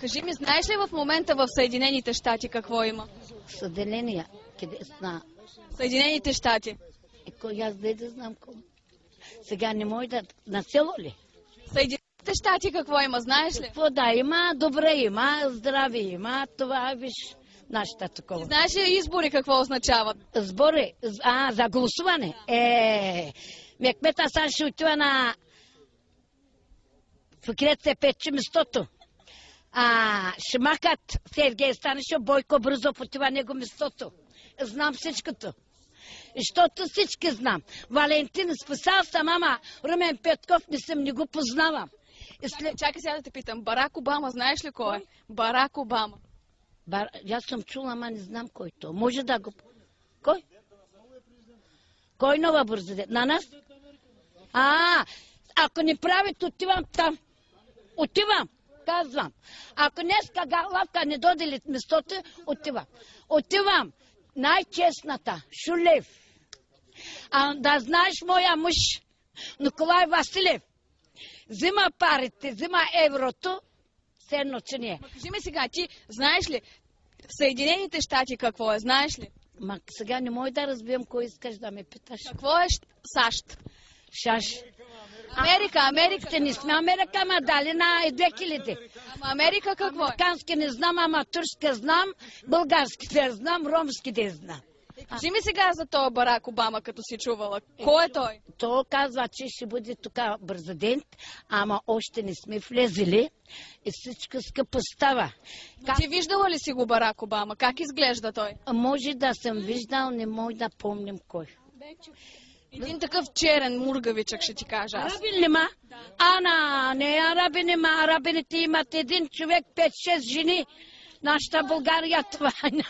Кажи ми, знаеш ли в момента в Съединените щати какво има? Съделения, къде сна. Съединените щати. Кой аз да знам кой. Сега не може да... На село ли? Съединените щати какво има, знаеш ли? Какво да има, добре има, здраве има, това виж нашата такова. Знаеш ли избори какво означават? Сбори, за гласуване. Мекмета сега ще отива на Фикрет се пече местото. Ще махат Сергей Станишев, Бойко Брузов отива него местото. Знам всичкото. Защото всички знам. Валентин спасал съм, ама Румен Петков не го познавам. Чакай сега да те питам. Барак Обама, знаеш ли кой е? Барак Обама. Аз съм чула, ама не знам кой то. Може да го... Кой? Кой нова президент? На нас? Ако не правят, отивам там. Отивам, казвам. Ако днеска Галавка не дойде местото, отивам. Отивам. Най-честната, Шулев. Да знаеш моя мъж, Николай Василев, взима парите, взима еврото, все едно, че не е. Кажи ми сега, ти знаеш ли Съединените щати какво е, знаеш ли? Сега не мога да разбием кой искаш да ме питаш. Какво е САЩ? САЩ. Америка. Ще не сме Америка, ама дали на 2000. Ама Америка какво е? Американски не знам, ама турски знам, български не знам, ромски не знам. Кажи ми сега за този Барак Обама, като си чувала. Кой е той? Той казва, че ще бъде тук президент, ама още не сме влезли и всичко скъпо става. Ти виждала ли си го Барак Обама? Как изглежда той? Може да съм виждал, не мога да помним кой. Един такъв черен мургавичък, ще ти кажа аз. Арабин ли ма? Не арабин има. Арабините имат един човек, 5-6 жени. Нашата България това няма.